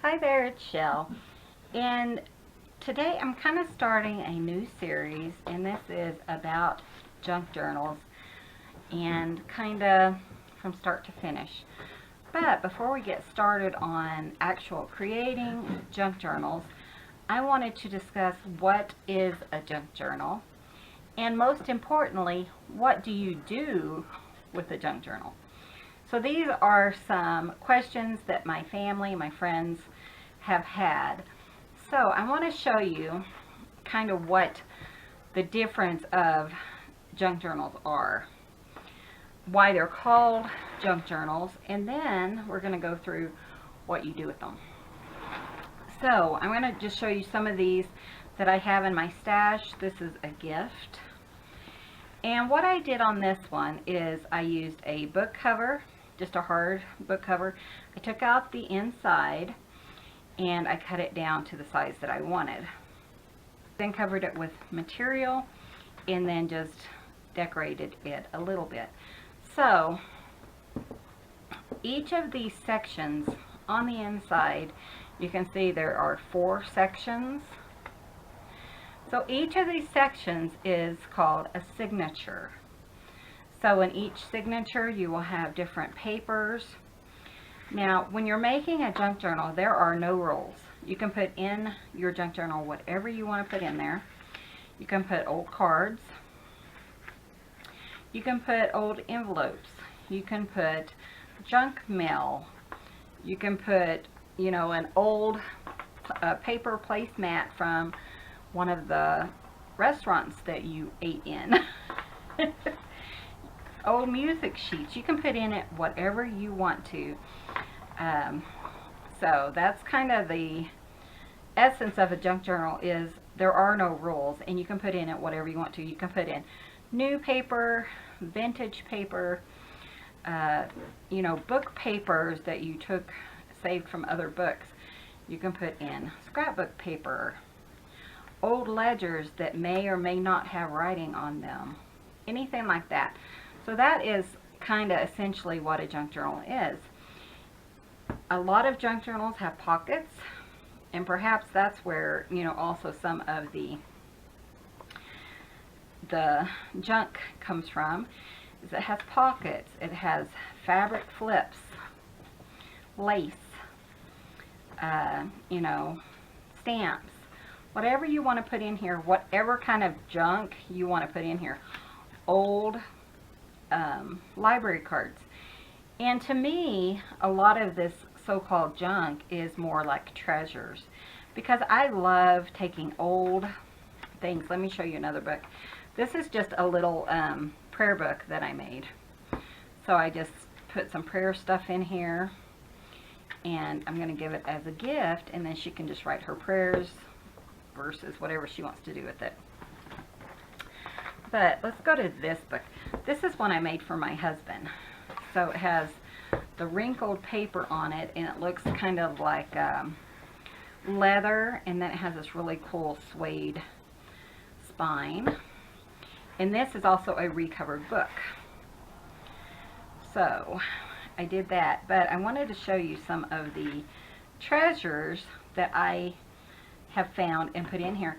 Hi there, it's Shell. And today I'm kind of starting a new series, and this is about junk journals and kind of from start to finish. But before we get started on actual creating junk journals, I wanted to discuss what is a junk journal, and most importantly, what do you do with a junk journal? So these are some questions that my family, my friends have had. So I want to show you kind of what the difference of junk journals are, why they're called junk journals, and then we're going to go through what you do with them. So I'm going to just show you some of these that I have in my stash. This is a gift. And what I did on this one is I used a book cover, just a hard book cover. I took out the inside and I cut it down to the size that I wanted. Then covered it with material and then just decorated it a little bit. So each of these sections on the inside, you can see there are 4 sections. So each of these sections is called a signature. So in each signature you will have different papers. Now when you're making a junk journal, there are no rules. You can put in your junk journal whatever you want to put in there. You can put old cards. You can put old envelopes. You can put junk mail. You can put, an old paper placemat from one of the restaurants that you ate in. Old music sheets. You can put in it whatever you want to. So that's kind of the essence of a junk journal, is there are no rules and you can put in it whatever you want to. You can put in new paper, vintage paper, book papers that you saved from other books. You can put in scrapbook paper, old ledgers that may or may not have writing on them, anything like that. So that is kind of essentially what a junk journal is. A lot of junk journals have pockets, and perhaps that's where, also some of the junk comes from, is it has pockets. It has fabric flips, lace, stamps, whatever you want to put in here, whatever kind of junk you want to put in here. Old library cards. And to me, a lot of this so-called junk is more like treasures, because I love taking old things. Let me show you another book. This is just a little prayer book that I made. So I just put some prayer stuff in here, and I'm going to give it as a gift, and then she can just write her prayers, verses, whatever she wants to do with it. But let's go to this book. This is one I made for my husband. So it has the wrinkled paper on it, and it looks kind of like leather, and then it has this really cool suede spine. And this is also a recovered book. So I did that, but I wanted to show you some of the treasures that I have found and put in here.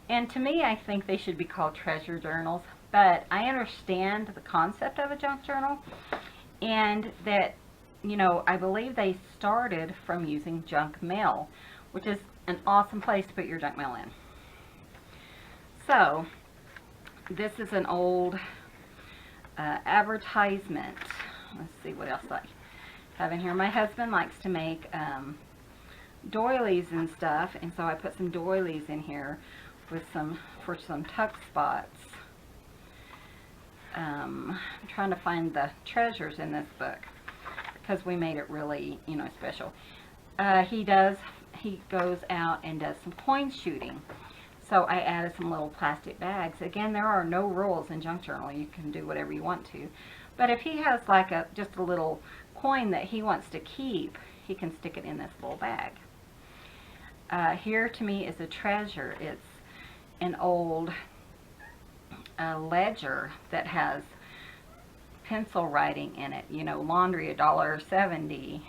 And to me, I think they should be called treasure journals, but I understand the concept of a junk journal, and that, I believe they started from using junk mail, which is an awesome place to put your junk mail in. So this is an old advertisement. Let's see what else I have in here. My husband likes to make doilies and stuff, and so I put some doilies in here with for some tuck spots. I'm trying to find the treasures in this book, because we made it really, special. He goes out and does some coin shooting. So I added some little plastic bags. Again, there are no rules in junk journal. You can do whatever you want to. But if he has like just a little coin that he wants to keep, he can stick it in this little bag. Here to me is a treasure. It's an old ledger that has pencil writing in it. Laundry $1.70,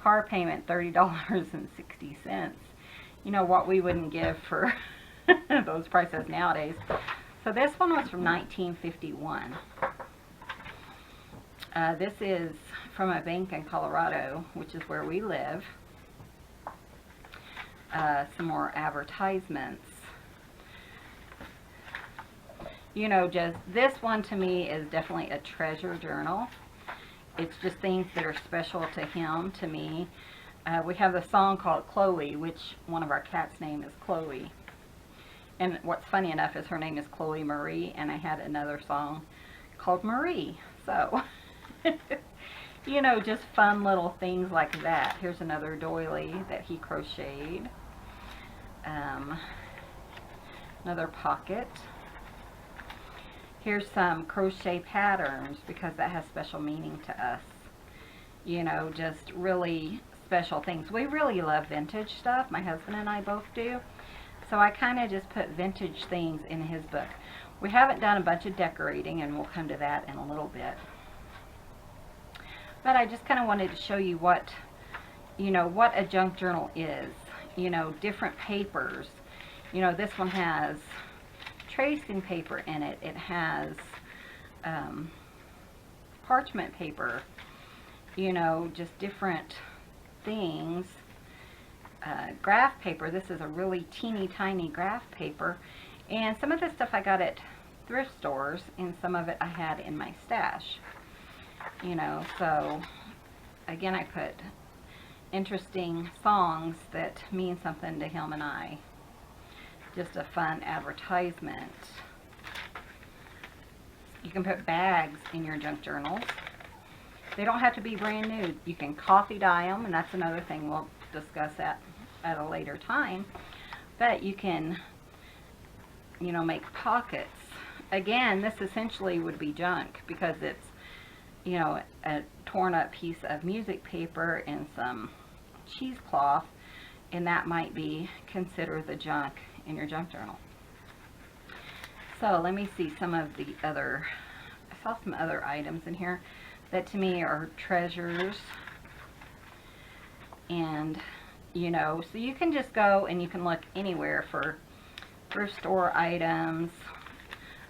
car payment $30.60. You know what we wouldn't give for those prices nowadays. So this one was from 1951. This is from a bank in Colorado, which is where we live. Some more advertisements. You know, just this one to me is definitely a treasure journal. It's just things that are special to him, to me. We have the song called Chloe, which one of our cats' name is Chloe. And what's funny enough is her name is Chloe Marie, and I had another song called Marie. So, you know, just fun little things like that. Here's another doily that he crocheted. Another pocket. Here's some crochet patterns, because that has special meaning to us. You know, just really special things. We really love vintage stuff. My husband and I both do. So I kind of just put vintage things in his book. We haven't done a bunch of decorating, and we'll come to that in a little bit. But I just kind of wanted to show you what, you know, what a junk journal is. You know, different papers. You know, this one has tracing paper in it. It has parchment paper. You know, just different things. Graph paper. This is a really teeny tiny graph paper. And some of this stuff I got at thrift stores, and some of it I had in my stash. You know, so again, I put interesting songs that mean something to him and I. Just a fun advertisement. You can put bags in your junk journals. They don't have to be brand new. You can coffee dye them, and that's another thing we'll discuss at a later time. But you can, you know, make pockets. Again, this essentially would be junk, because it's, you know, a torn up piece of music paper and some cheesecloth, and that might be considered the junk in your junk journal. So let me see some of the other, I saw some other items in here that to me are treasures. And, you know, so you can just go and you can look anywhere for thrift store items.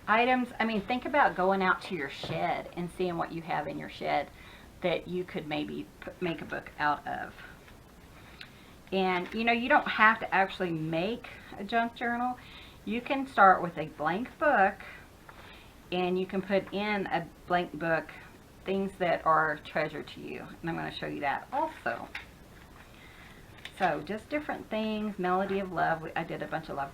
I mean, think about going out to your shed and seeing what you have in your shed that you could maybe make a book out of. And, you know, you don't have to actually make a junk journal. You can start with a blank book, and you can put in a blank book things that are treasure to you. And I'm going to show you that also. So, just different things. Melody of Love. I did a bunch of love.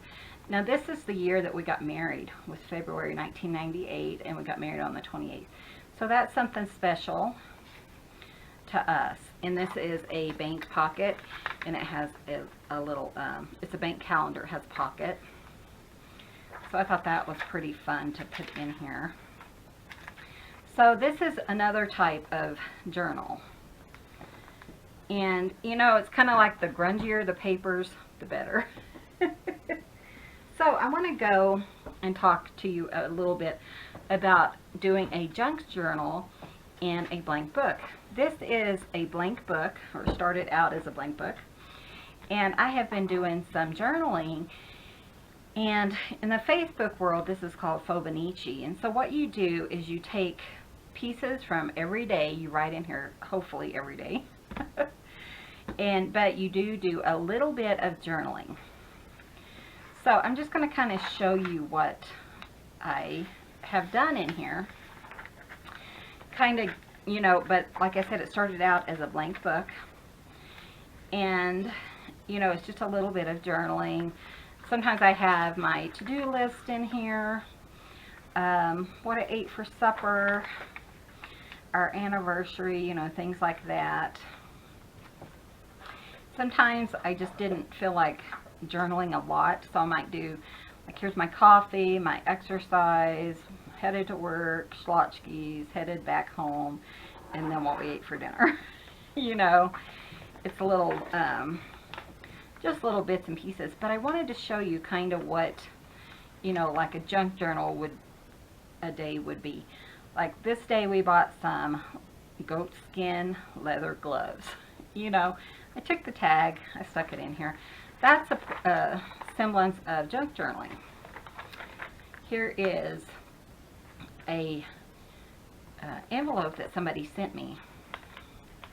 Now, this is the year that we got married. It was February 1998, and we got married on the 28th. So, that's something special to us. And this is a bank pocket, and it has a little, it's a bank calendar. It has a pocket. So, I thought that was pretty fun to put in here. So, this is another type of journal. And, you know, it's kind of like the grungier the papers, the better. So I want to go and talk to you a little bit about doing a junk journal in a blank book. This is a blank book, or started out as a blank book. And I have been doing some journaling. And in the Facebook world, this is called Fobonichi. And so what you do is you take pieces from every day. You write in here, hopefully every day. But you do a little bit of journaling. So I'm just going to kind of show you what I have done in here. Kind of, you know, but like I said, it started out as a blank book. And, you know, it's just a little bit of journaling. Sometimes I have my to-do list in here. What I ate for supper. Our anniversary, you know, things like that. Sometimes I just didn't feel like journaling a lot, so I might do, like, here's my coffee, my exercise, headed to work, schlotchkis, headed back home, and then what we ate for dinner. You know, it's a little, just little bits and pieces, but I wanted to show you kind of what, you know, like a junk journal would, a day would be. Like this day we bought some goat skin leather gloves. You know, I took the tag, I stuck it in here. That's a semblance of junk journaling. Here is a envelope that somebody sent me,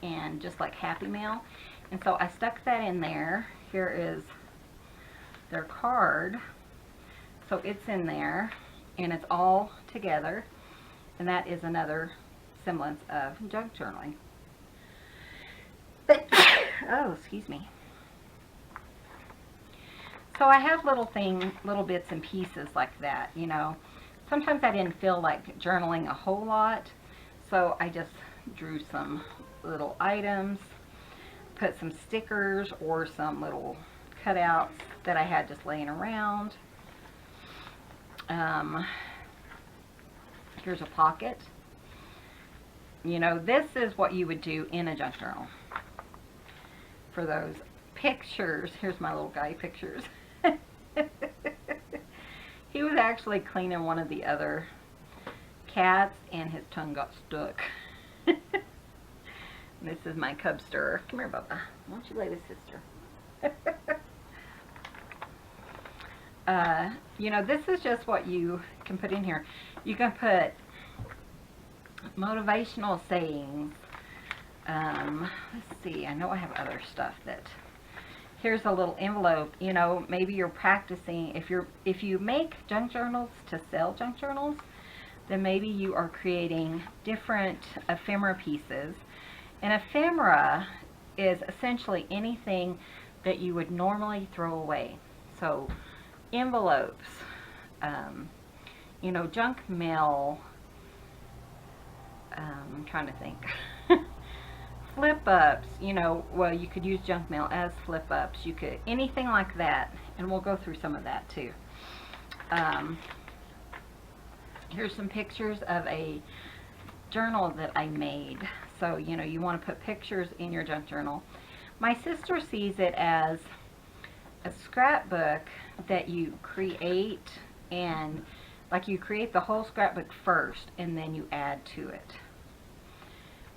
and just like Happy Mail, and so I stuck that in there. Here is their card, so it's in there, and it's all together, and that is another semblance of junk journaling. Oh, excuse me. So I have little bits and pieces like that, you know. Sometimes I didn't feel like journaling a whole lot, so I just drew some little items, put some stickers or some little cutouts that I had just laying around. Here's a pocket. You know, this is what you would do in a junk journal. For those pictures, here's my little guy pictures. He was actually cleaning one of the other cats and his tongue got stuck. This is my cub stirrer. Come here, Bubba. Why don't you lay with sister? You know, this is just what you can put in here. You can put motivational sayings. Let's see. I know I have other stuff that... Here's a little envelope. You know, maybe you're practicing. If you make junk journals to sell junk journals, then maybe you are creating different ephemera pieces. An ephemera is essentially anything that you would normally throw away. So envelopes, you know, junk mail. I'm trying to think. Flip-ups, you know, well, you could use junk mail as flip-ups. You could, anything like that, and we'll go through some of that too. Here's some pictures of a journal that I made. So, you know, you want to put pictures in your junk journal. My sister sees it as a scrapbook that you create, and like you create the whole scrapbook first, and then you add to it.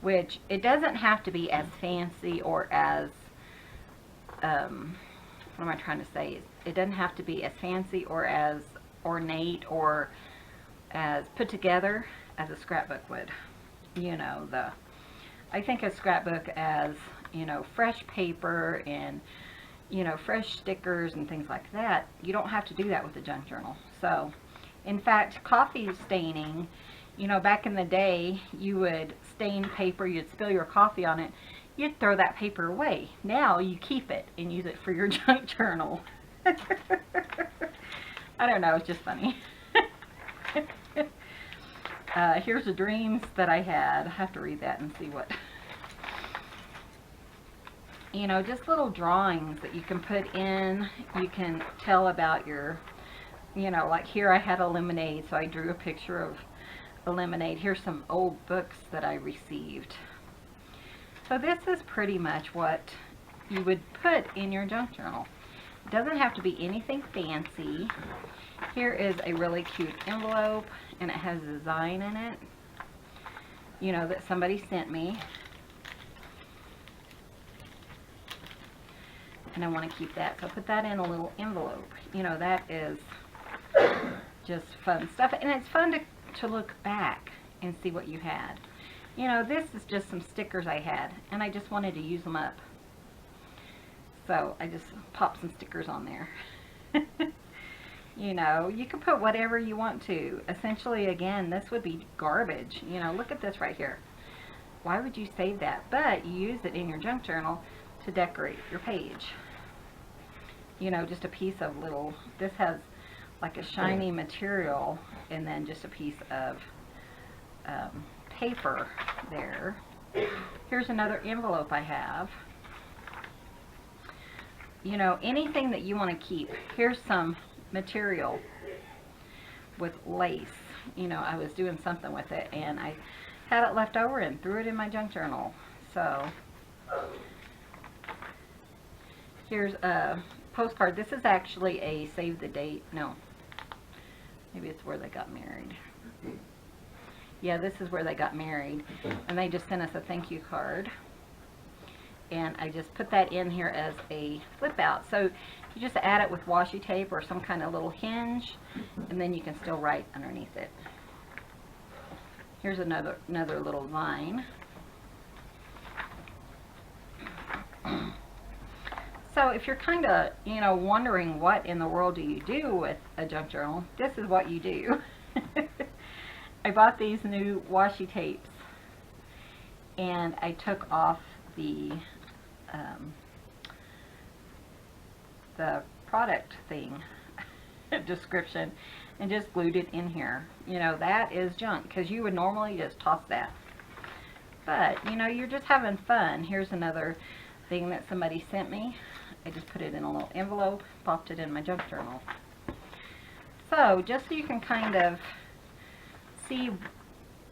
Which, it doesn't have to be as fancy or as, what am I trying to say? It doesn't have to be as fancy or as ornate or as put together as a scrapbook would. You know, I think a scrapbook as, you know, fresh paper and, you know, fresh stickers and things like that. You don't have to do that with a junk journal. So, in fact, coffee staining, you know, back in the day, you would stain paper, you'd spill your coffee on it, you'd throw that paper away. Now you keep it and use it for your junk journal. I don't know, it's just funny. Here's the dreams that I had. I have to read that and see what... You know, just little drawings that you can put in. You can tell about your, you know, like here I had a lemonade, so I drew a picture of a lemonade. Here's some old books that I received. So this is pretty much what you would put in your junk journal. It doesn't have to be anything fancy. Here is a really cute envelope, and it has a design in it, you know, that somebody sent me. And I want to keep that, so I put that in a little envelope. You know, that is just fun stuff, and it's fun to look back and see what you had. You know, this is just some stickers I had, and I just wanted to use them up. So I just popped some stickers on there. You know, you can put whatever you want to. Essentially, again, this would be garbage. You know, look at this right here. Why would you save that? But you use it in your junk journal to decorate your page. You know, just a piece of little, this has like a shiny material, and then just a piece of paper there. Here's another envelope I have. You know, anything that you want to keep. Here's some material with lace. You know, I was doing something with it, and I had it left over and threw it in my junk journal. So here's a postcard. This is actually a save the date. No, maybe it's where they got married. Yeah, this is where they got married, and they just sent us a thank you card. and I just put that in here as a flip out. So you just add it with washi tape or some kind of little hinge, and then you can still write underneath it. Here's another little line. So if you're kind of, wondering what in the world do you do with a junk journal, this is what you do. I bought these new washi tapes, and I took off the product thing description and just glued it in here. That is junk, because you would normally just toss that. But, you're just having fun. Here's another thing that somebody sent me. I just put it in a little envelope, popped it in my junk journal. So, just so you can kind of see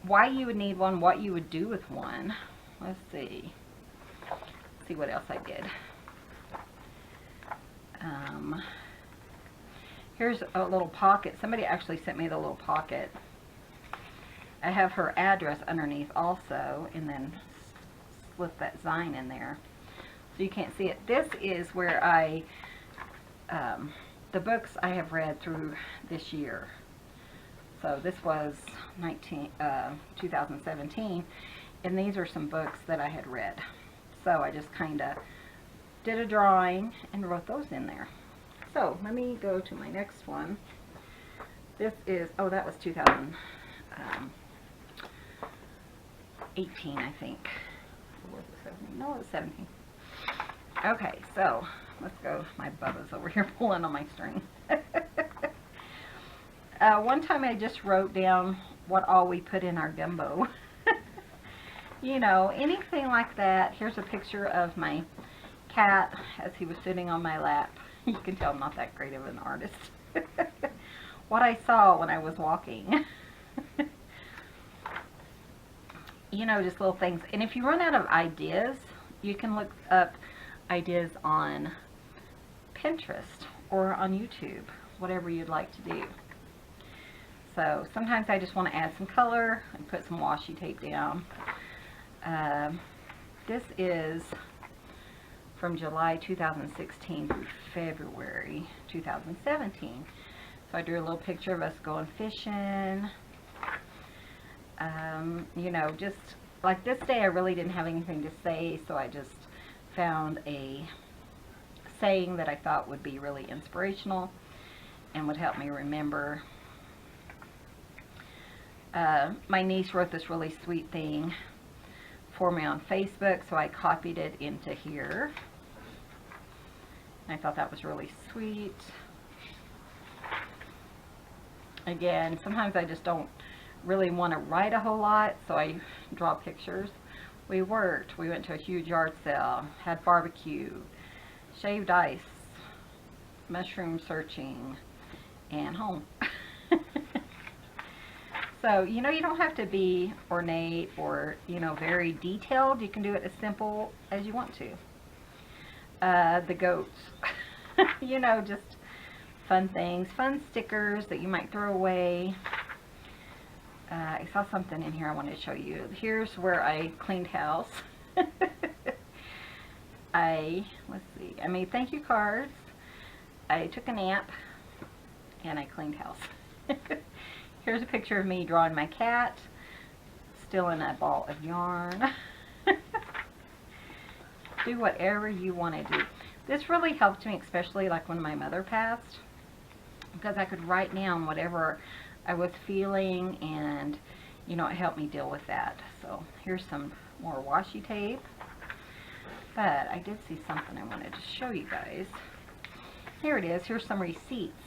why you would need one, what you would do with one. Let's see. See what else I did. Here's a little pocket. Somebody actually sent me the little pocket. I have her address underneath also, and then slip that sign in there so you can't see it. This is where the books I have read through this year. So this was 2017, and these are some books that I had read. So I just kind of did a drawing and wrote those in there. So let me go to my next one. This is, oh, that was 2018, I think. Or was it 17? No, it was 17. Okay, so let's go. My Bubba's over here pulling on my string. One time I just wrote down what all we put in our gumbo. Anything like that. Here's a picture of my cat as he was sitting on my lap. You can tell I'm not that great of an artist. What I saw when I was walking. Just little things. And if you run out of ideas, you can look up ideas on Pinterest or on YouTube, whatever you'd like to do. So sometimes I just want to add some color and put some washi tape down. This is from July 2016 through February 2017. So I drew a little picture of us going fishing. Just like this day I really didn't have anything to say, so I just found a saying that I thought would be really inspirational and would help me remember. My niece wrote this really sweet thing for me on Facebook, so I copied it into here. I thought that was really sweet. Again, sometimes I just don't really want to write a whole lot, so I draw pictures. We worked. We went to a huge yard sale, had barbecue, shaved ice, mushroom searching, and home. So, you don't have to be ornate or, very detailed. You can do it as simple as you want to. The goats. Just fun things. Fun stickers that you might throw away. I saw something in here I wanted to show you. Here's where I cleaned house. Let's see. I made thank you cards. I took a nap. And I cleaned house. Here's a picture of me drawing my cat, still in a ball of yarn. Do whatever you want to do. This really helped me, especially like when my mother passed, because I could write down whatever I was feeling, and it helped me deal with that. So here's some more washi tape. But I did see something I wanted to show you guys. Here it is. Here's some receipts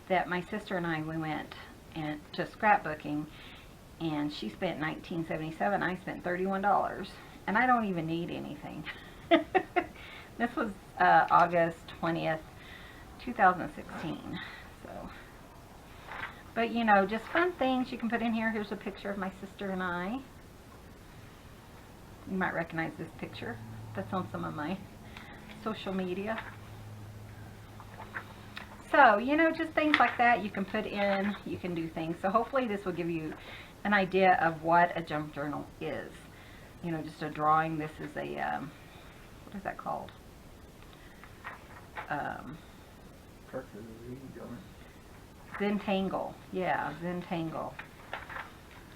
that my sister and we went to scrapbooking, and she spent $19.77. I spent $31, and I don't even need anything. This was August 20th, 2016. So, but just fun things you can put in here. Here's a picture of my sister and I. You might recognize this picture. That's on some of my social media. So, just things like that you can put in, you can do things. So hopefully this will give you an idea of what a junk journal is. Just a drawing. This is a called. Zentangle. Yeah, Zentangle.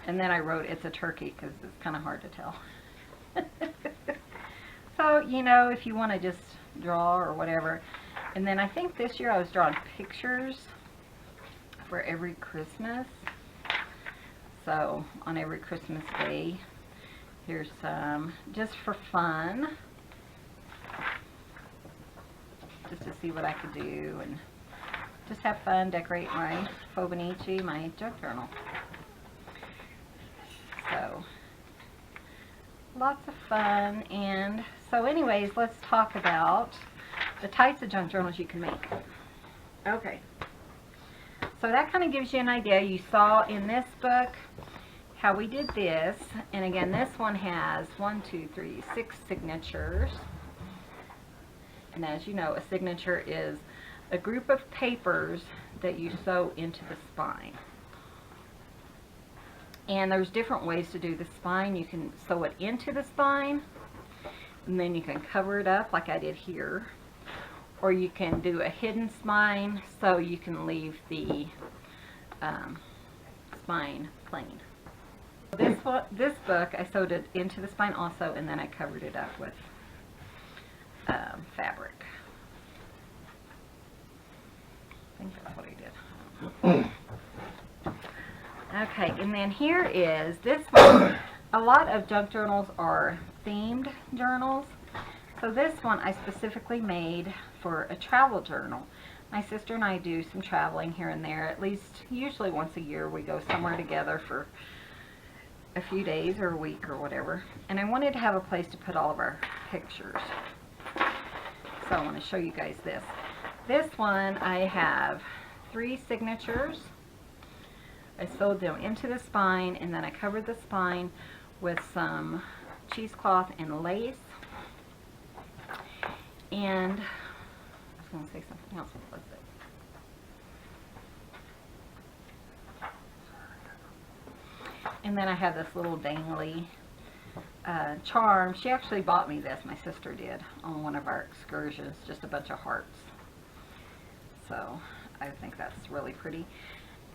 And then I wrote it's a turkey because it's kind of hard to tell. So, you know, if you want to just draw or whatever. And then I think this year I was drawing pictures for every Christmas. So, on every Christmas day, here's some just for fun. Just to see what I could do and just have fun, decorate my Fobonichi, my junk journal. So, lots of fun. And so anyways, let's talk about the types of junk journals you can make. Okay. So that kind of gives you an idea. You saw in this book how we did this. And again, this one has 6 signatures. And as you know, a signature is a group of papers that you sew into the spine. And there's different ways to do the spine. You can sew it into the spine, and then you can cover it up like I did here. Or you can do a hidden spine, so you can leave the spine plain. This book, I sewed it into the spine also, and then I covered it up with fabric. I think that's what I did. Okay, and then here is this one. A lot of junk journals are themed journals. So this one I specifically made for a travel journal. My sister and I do some traveling here and there. At least, usually once a year, we go somewhere together for a few days or a week or whatever. And I wanted to have a place to put all of our pictures. So I want to show you guys this. This one I have 3 signatures. I sewed them into the spine, and then I covered the spine with some cheesecloth and lace. And I was going to say something else. What was it? And then I have this little dangly charm. She actually bought me this, my sister did, on one of our excursions, just a bunch of hearts. So I think that's really pretty.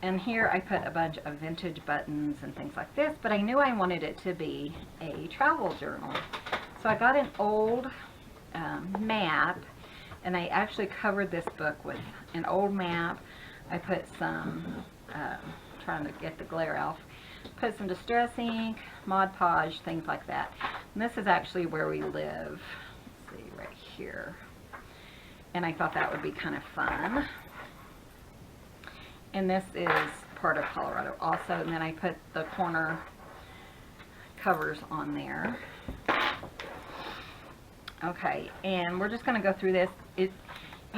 And here I put a bunch of vintage buttons and things like this, but I knew I wanted it to be a travel journal. So I got an old map, and I actually covered this book with an old map. I put some, trying to get the glare off, put some distress ink, Mod Podge, things like that. And this is actually where we live. Let's see, right here. And I thought that would be kind of fun. And this is part of Colorado also. And then I put the corner covers on there. Okay, and we're just going to go through this. You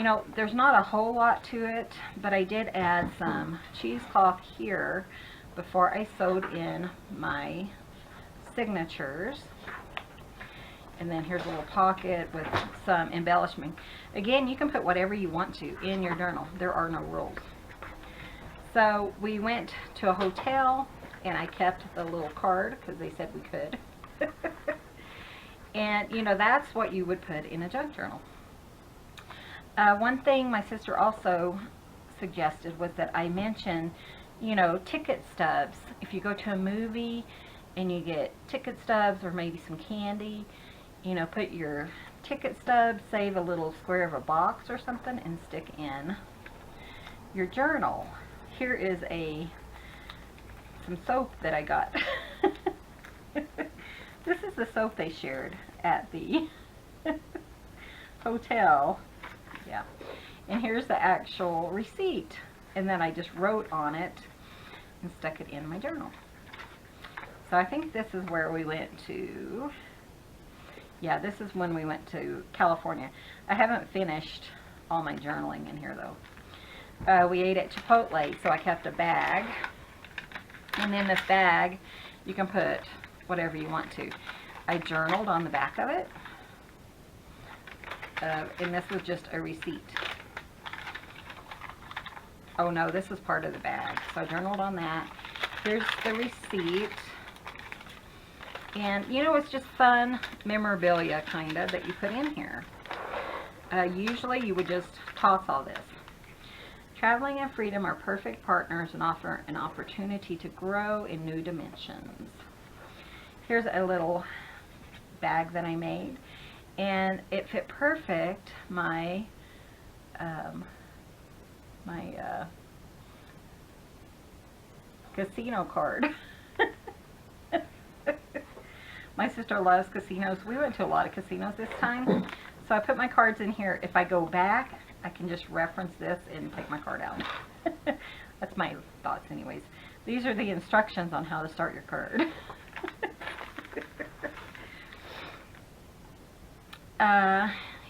know, there's not a whole lot to it, but I did add some cheesecloth here before I sewed in my signatures. And then here's a little pocket with some embellishment. Again, you can put whatever you want to in your journal. There are no rules. So we went to a hotel, and I kept the little card because they said we could. And, you know, that's what you would put in a junk journal. One thing my sister also suggested was that I mention, you know, ticket stubs. If you go to a movie and you get ticket stubs or maybe some candy, you know, put your ticket stub, save a little square of a box or something, and stick in your journal. Here is some soap that I got. This is the soap they shared at the hotel. Yeah. And here's the actual receipt. And then I just wrote on it and stuck it in my journal. So I think this is where we went to. Yeah, this is when we went to California. I haven't finished all my journaling in here though. We ate at Chipotle, so I kept a bag. And in this bag, you can put whatever you want to. I journaled on the back of it. And this was just a receipt. Oh no, this was part of the bag. So I journaled on that. Here's the receipt. And you know, it's just fun memorabilia kind of that you put in here. Usually you would just toss all this. Traveling and freedom are perfect partners and offer an opportunity to grow in new dimensions. Here's a little bag that I made, and it fit perfect my casino card. My sister loves casinos. We went to a lot of casinos this time, so I put my cards in here. If I go back, I can just reference this and take my card out. That's my thoughts anyways. These are the instructions on how to start your card.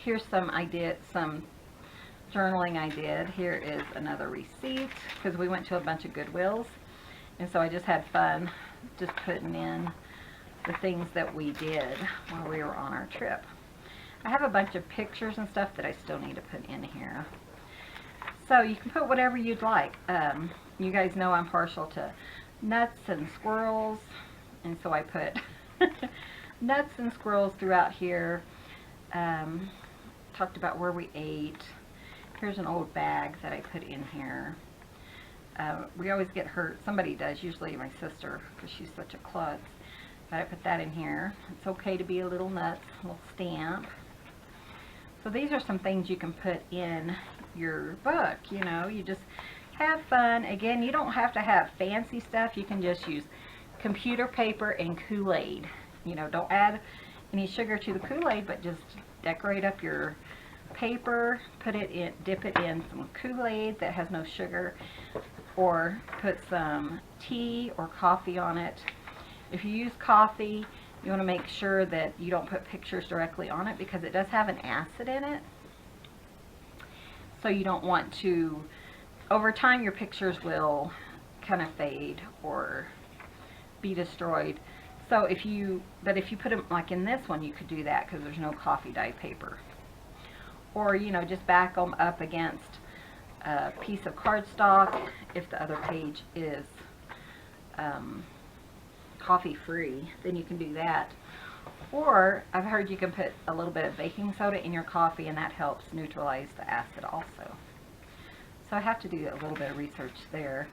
Here's some journaling I did. Here is another receipt, because we went to a bunch of Goodwills, and so I just had fun just putting in the things that we did while we were on our trip. I have a bunch of pictures and stuff that I still need to put in here. So you can put whatever you'd like. You guys know I'm partial to nuts and squirrels, and so I put nuts and squirrels throughout here. Talked about where we ate. Here's an old bag that I put in here. We always get hurt. Somebody does, usually my sister, because she's such a klutz. But I put that in here. It's okay to be a little nuts, a little stamp. So these are some things you can put in your book. You know, you just have fun. Again, you don't have to have fancy stuff. You can just use computer paper and Kool-Aid. You know, don't add any sugar to the Kool-Aid, but just decorate up your paper, put it in, dip it in some Kool-Aid that has no sugar, or put some tea or coffee on it. If you use coffee, you want to make sure that you don't put pictures directly on it, because it does have an acid in it. So you don't want to, over time your pictures will kind of fade or be destroyed. So if you put them like in this one, you could do that because there's no coffee dye paper. Or, you know, just back them up against a piece of cardstock if the other page is coffee free, then you can do that. Or I've heard you can put a little bit of baking soda in your coffee, and that helps neutralize the acid also. So I have to do a little bit of research there.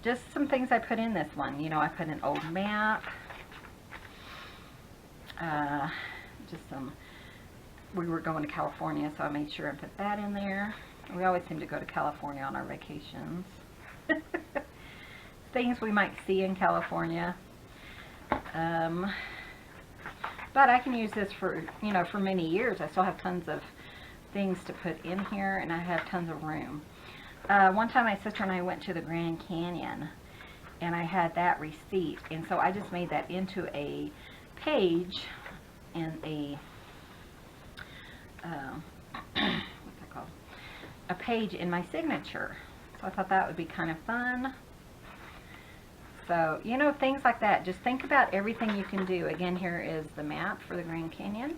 Just some things I put in this one. You know, I put an old map, we were going to California, so I made sure I put that in there. We always seem to go to California on our vacations. Things we might see in California. But I can use this for, you know, for many years. I still have tons of things to put in here, and I have tons of room. One time my sister and I went to the Grand Canyon, and I had that receipt, and so I just made that into a page in a what's that called? A page in my signature. So I thought that would be kind of fun. So, you know, things like that. Just think about everything you can do. Again, here is the map for the Grand Canyon.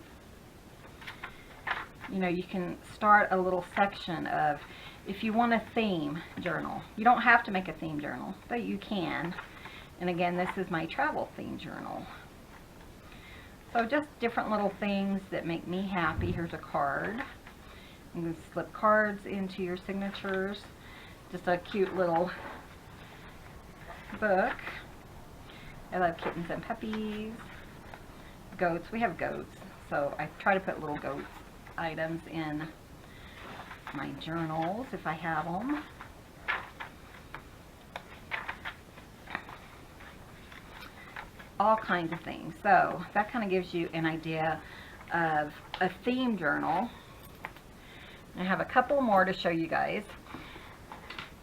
You know, you can start a little section of, if you want a theme journal. You don't have to make a theme journal, but you can. And again, this is my travel theme journal. So just different little things that make me happy. Here's a card. You can slip cards into your signatures. Just a cute little book. I love kittens and puppies. Goats. We have goats. So I try to put little goats items in my journals if I have them. All kinds of things. So that kind of gives you an idea of a theme journal. I have a couple more to show you guys.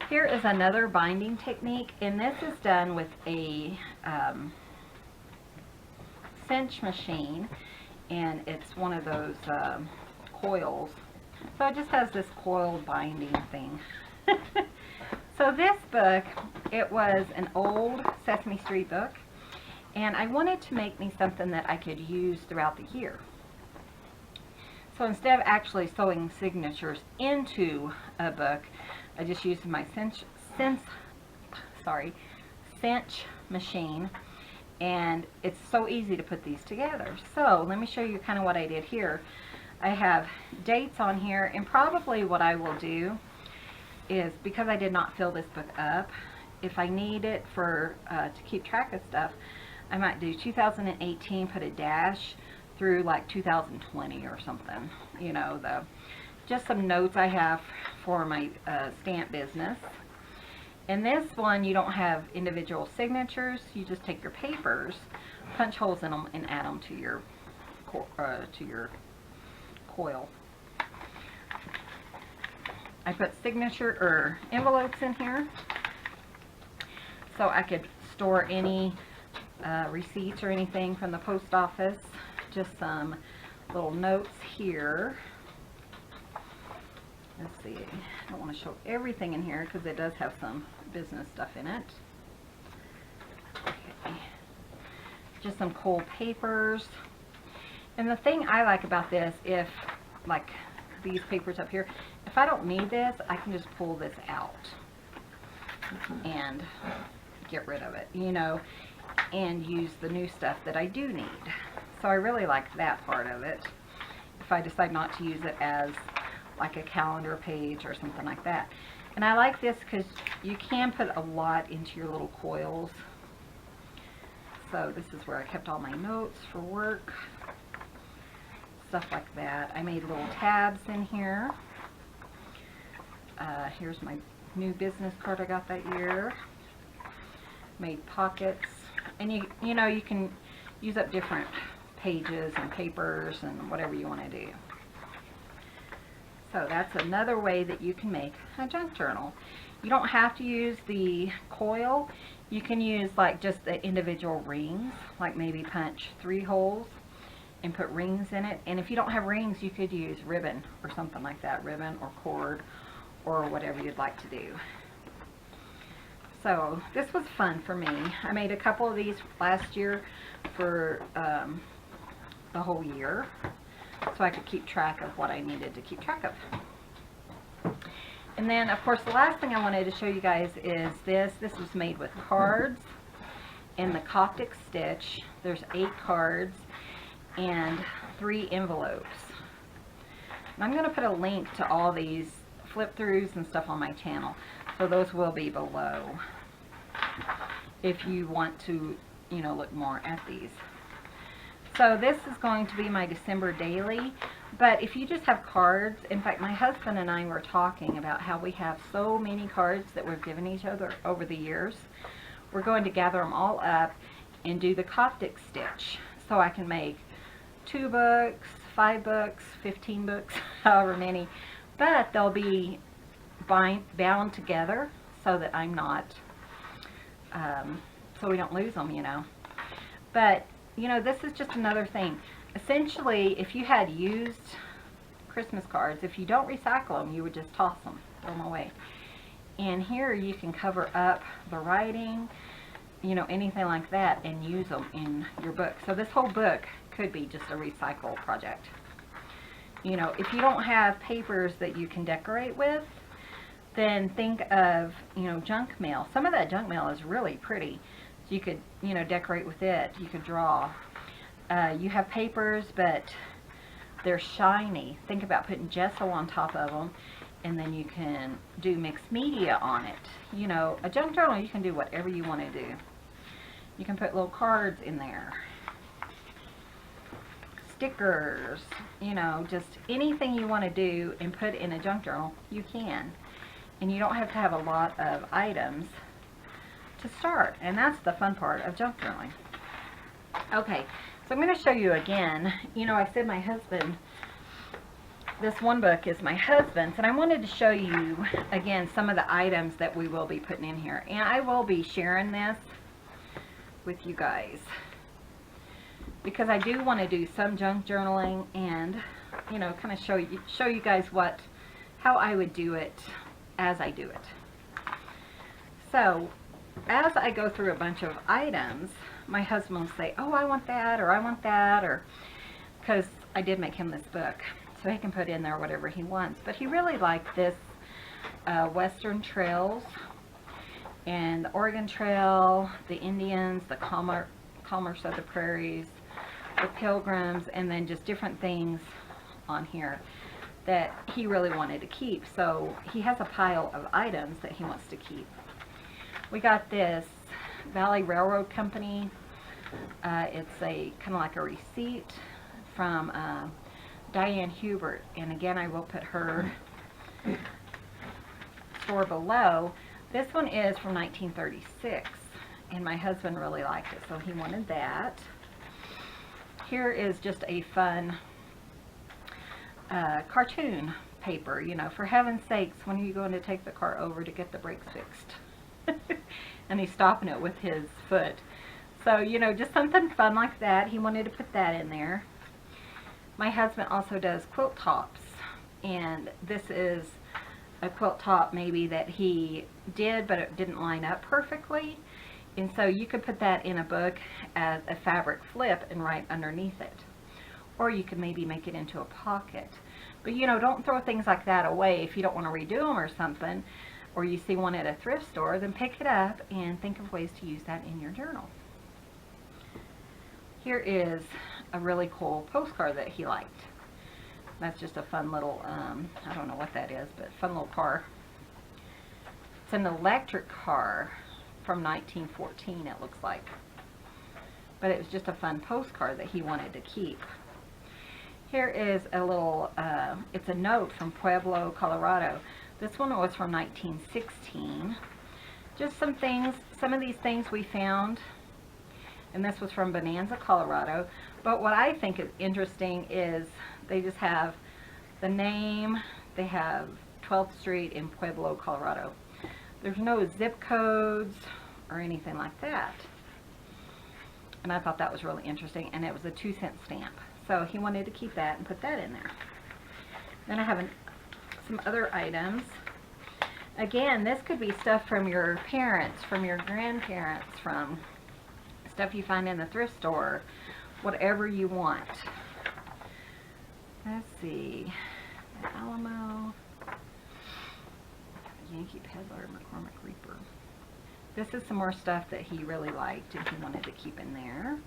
Here is another binding technique, and this is done with a cinch machine, and it's one of those coils. So it just has this coil binding thing. So this book, it was an old Sesame Street book, and I wanted to make me something that I could use throughout the year. So instead of actually sewing signatures into a book, I just used my cinch machine, and it's so easy to put these together. So let me show you kind of what I did here. I have dates on here, and probably what I will do is, because I did not fill this book up, if I need it for to keep track of stuff, I might do 2018, put a dash through like 2020 or something. You know, just some notes I have for my stamp business. And this one, you don't have individual signatures. You just take your papers, punch holes in them, and add them to your coil. I put signature or envelopes in here so I could store any receipts or anything from the post office. Just some little notes here. Let's see, I don't want to show everything in here because it does have some business stuff in it. Okay. Just some cold papers. And the thing I like about this, if like these papers up here, if I don't need this, I can just pull this out and get rid of it, you know, and use the new stuff that I do need. So I really like that part of it. If I decide not to use it as like a calendar page or something like that. And I like this because you can put a lot into your little coils. So this is where I kept all my notes for work. Stuff like that. I made little tabs in here. Here's my new business card I got that year. Made pockets. And you know, you can use up different pages and papers and whatever you want to do. So that's another way that you can make a junk journal. You don't have to use the coil. You can use like just the individual rings, like maybe punch 3 holes and put rings in it. And if you don't have rings, you could use ribbon or something like that, ribbon or cord or whatever you'd like to do. So this was fun for me. I made a couple of these last year for the whole year, so I could keep track of what I needed to keep track of. And then, of course, the last thing I wanted to show you guys is this. This was made with cards and the Coptic stitch. There's 8 cards and 3 envelopes. And I'm going to put a link to all these flip-throughs and stuff on my channel, so those will be below if you want to, you know, look more at these. So this is going to be my December daily, but if you just have cards, in fact my husband and I were talking about how we have so many cards that we've given each other over the years. We're going to gather them all up and do the Coptic stitch, so I can make 2 books, 5 books, 15 books, however many, but they'll be bound together so that I'm not, so we don't lose them, you know. But you know, this is just another thing. Essentially, if you had used Christmas cards, if you don't recycle them, you would just toss them, throw them away. And here you can cover up the writing, you know, anything like that, and use them in your book. So this whole book could be just a recycle project. You know, if you don't have papers that you can decorate with, then think of, you know, junk mail. Some of that junk mail is really pretty. So you could, you know, decorate with it. You could draw. You have papers, but they're shiny. Think about putting gesso on top of them, and then you can do mixed media on it. You know, a junk journal, you can do whatever you want to do. You can put little cards in there. Stickers, you know, just anything you want to do and put in a junk journal, you can. And you don't have to have a lot of items to start, and that's the fun part of junk journaling. Okay, so I'm going to show you again. You know, I said my husband, this one book is my husband's, and I wanted to show you again some of the items that we will be putting in here, and I will be sharing this with you guys because I do want to do some junk journaling and, you know, kind of show you guys how I would do it as I do it. So as I go through a bunch of items, my husband will say, oh, I want that, or I want that, or, because I did make him this book, so he can put in there whatever he wants. But he really liked this Western Trails, and the Oregon Trail, the Indians, the Commerce of the Prairies, the Pilgrims, and then just different things on here that he really wanted to keep. So he has a pile of items that he wants to keep. We got this Valley Railroad Company. It's a kind of like a receipt from Diane Hubert, and again I will put her store below. This one is from 1936, and my husband really liked it, so he wanted that. Here is just a fun cartoon paper. You know, for heaven's sakes, when are you going to take the car over to get the brakes fixed? And he's stopping it with his foot. So, you know, just something fun like that. He wanted to put that in there. My husband also does quilt tops, and this is a quilt top maybe that he did, but it didn't line up perfectly. And so you could put that in a book as a fabric flip and write underneath it. Or you could maybe make it into a pocket. But, you know, don't throw things like that away. If you don't want to redo them or something, or you see one at a thrift store, then pick it up and think of ways to use that in your journal. Here is a really cool postcard that he liked. That's just a fun little, I don't know what that is, but fun little car. It's an electric car from 1914, it looks like. But it was just a fun postcard that he wanted to keep. Here is a little, it's a note from Pueblo, Colorado. This one was from 1916. Just some things, some of these things we found, and this was from Bonanza, Colorado. But what I think is interesting is they just have the name, they have 12th Street in Pueblo, Colorado. There's no zip codes or anything like that. And I thought that was really interesting, and it was a 2-cent stamp. So he wanted to keep that and put that in there. Then I have some other items. Again, this could be stuff from your parents, from your grandparents, from stuff you find in the thrift store, whatever you want. Let's see. The Alamo, Yankee Peddler, McCormick Reaper. This is some more stuff that he really liked and he wanted to keep in there.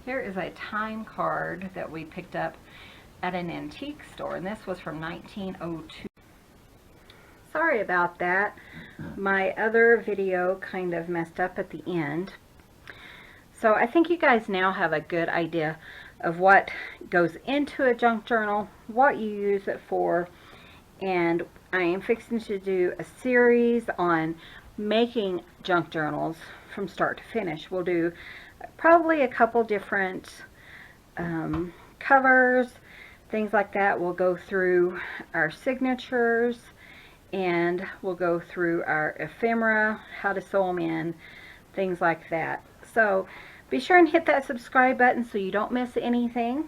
Here is a time card that we picked up at an antique store, and this was from 1902. Sorry about that. My other video kind of messed up at the end. So I think you guys now have a good idea of what goes into a junk journal, what you use it for, and I am fixing to do a series on making junk journals from start to finish. We'll do probably a couple different covers, things like that. We'll go through our signatures, and we'll go through our ephemera, how to sew them in, things like that. So be sure and hit that subscribe button so you don't miss anything.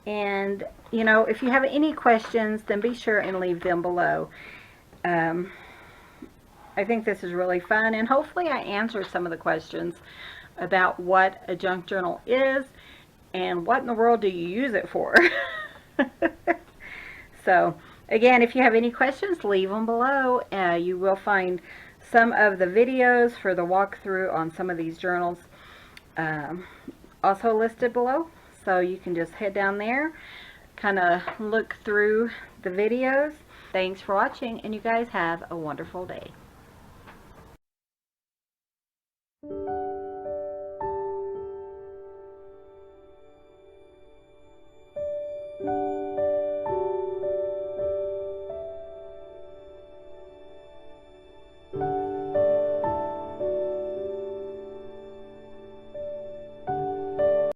And, you know, if you have any questions, then be sure and leave them below. I think this is really fun, and hopefully I answer some of the questions about what a junk journal is and what in the world do you use it for. So again, if you have any questions, leave them below. You will find some of the videos for the walkthrough on some of these journals also listed below, so you can just head down there, kind of look through the videos. Thanks for watching, and you guys have a wonderful day.